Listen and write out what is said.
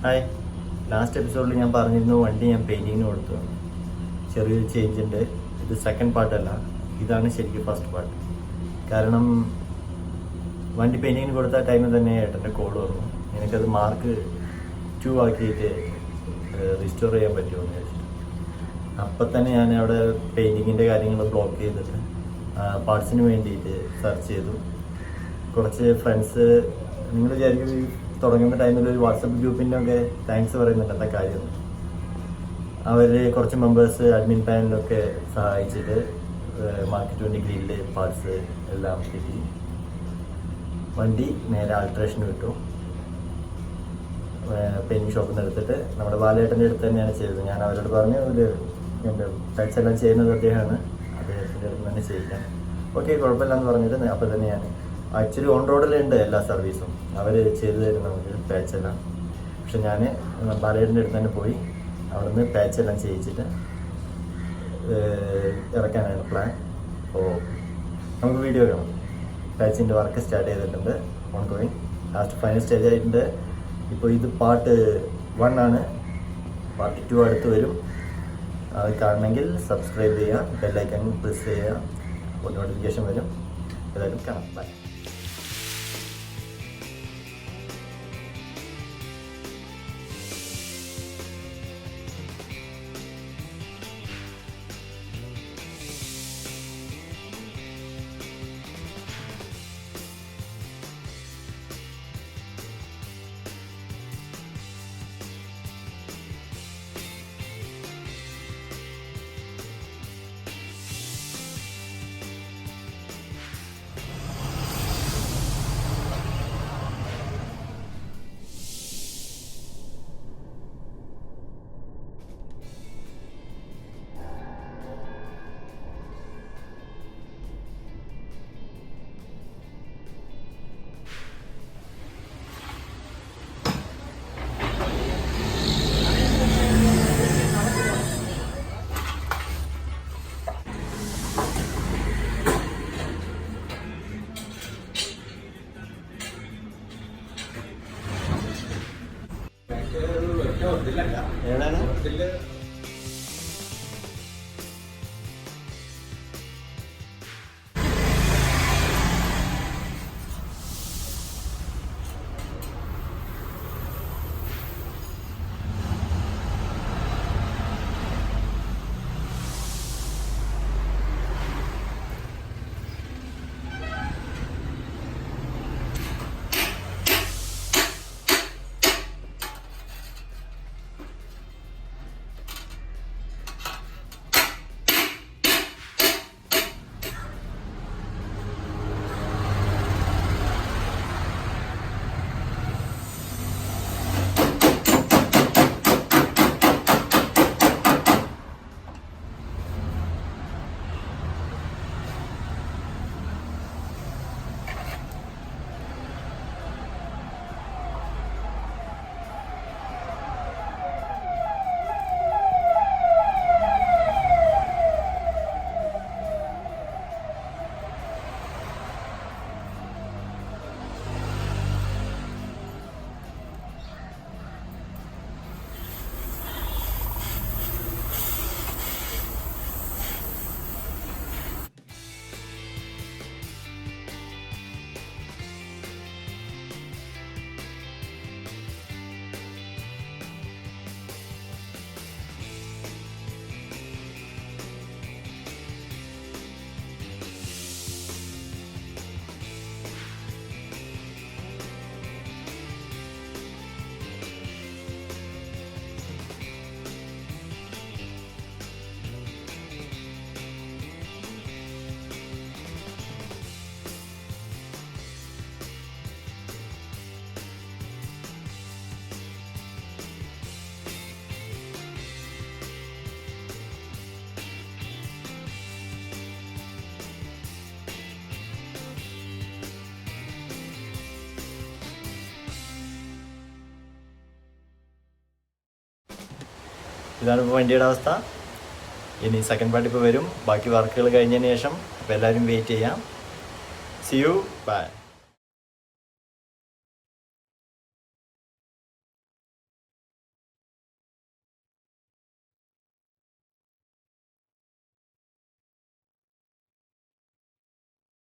Hi, last എപ്പിസോഡിൽ ഞാൻ പറഞ്ഞിരുന്നു വണ്ടി ഞാൻ പെയിൻറ്റിങ്ങിന് കൊടുത്തു. ചെറിയൊരു ചേഞ്ച് ഉണ്ട്. ഇത് സെക്കൻഡ് പാർട്ടല്ല, ഇതാണ് ശരിക്കും ഫസ്റ്റ് പാർട്ട്. കാരണം വണ്ടി പെയിൻറ്റിങ്ങിന് കൊടുത്ത ടൈമിൽ തന്നെ ഏട്ടൻ്റെ കോൾ വന്നു. എനിക്കത് മാർക്ക് 2 ആക്കിയിട്ട് റിസ്റ്റോർ ചെയ്യാൻ പറ്റുമെന്ന് ചോദിച്ചിട്ട്. അപ്പം തന്നെ ഞാൻ അവിടെ പെയിൻറ്റിങ്ങിൻ്റെ കാര്യങ്ങൾ ബ്ലോക്ക് ചെയ്തിട്ട് പാർട്സിന് വേണ്ടിയിട്ട് സെർച്ച് ചെയ്തു. കുറച്ച് ഫ്രണ്ട്സ്, നിങ്ങൾ വിചാരിക്കും തുടങ്ങുന്ന ടൈമിൽ ഒരു വാട്സപ്പ് ഗ്രൂപ്പിൻ്റെ ഒക്കെ താങ്ക്സ് പറയുന്നുണ്ട്, എന്താ കാര്യം. അവർ കുറച്ച് മെമ്പേഴ്സ് അഡ്മിൻ പാനലൊക്കെ സഹായിച്ചിട്ട് മാർക്കറ്റ് വണ്ടി ഗ്രില്ല് പാർട്സ് എല്ലാം കിട്ടി. വണ്ടി നേരെ ആൾട്രേഷന് വിട്ടു. പെയിൻറ്റിങ് ഷോപ്പിൽ നിന്ന് എടുത്തിട്ട് നമ്മുടെ ബാലേട്ടൻ്റെ അടുത്ത് തന്നെയാണ് ചെയ്തത്. ഞാൻ അവരോട് പറഞ്ഞു, ഒരു എൻ്റെ ടച്ച് എല്ലാം ചെയ്യുന്നത് അദ്ദേഹമാണ്, അദ്ദേഹത്തിൻ്റെ അടുത്ത് തന്നെ ചെയ്യിക്കാം. ഓക്കെ, കുഴപ്പമില്ലെന്ന് പറഞ്ഞിട്ട് അപ്പോൾ തന്നെ ഞാൻ ആക്ച്വലി ഓൺ റോഡിലുണ്ട് എല്ലാ സർവീസും, അവർ ചെയ്തു തരും നമുക്ക് പാച്ചെല്ലാം. പക്ഷെ ഞാൻ ബാലേട്ടൻ്റെ അടുത്ത് തന്നെ പോയി അവിടുന്ന് പാച്ചെല്ലാം ചെയ്യിച്ചിട്ട് ഇറക്കാനാണ് പ്ലാൻ. അപ്പോൾ നമുക്ക് വീഡിയോ കാണാം. പാച്ചിൻ്റെ വർക്ക് സ്റ്റാർട്ട് ചെയ്തിട്ടുണ്ട്, on going. Last final stage ആയിട്ടുണ്ട്. ഇപ്പോൾ ഇത് പാർട്ട് 1 ആണ്. പാർട്ട് 2 അടുത്ത് വരും. അത് കാണണമെങ്കിൽ സബ്സ്ക്രൈബ് ചെയ്യുക, ബെല്ലൈക്കൺ പ്രസ് ചെയ്യുക, അപ്പോൾ നോട്ടിഫിക്കേഷൻ വരും. ഏതായാലും കാണാം. ബൈ. എവിടെയാണ് ഇതാണ് ഇപ്പോൾ വണ്ടിയുടെ അവസ്ഥ. ഇനി സെക്കൻഡ് പാർട്ട് ഇപ്പോൾ വരും. ബാക്കി വർക്കുകൾ കഴിഞ്ഞതിന് ശേഷം അപ്പോൾ എല്ലാവരും വെയിറ്റ് ചെയ്യാം. See you, by.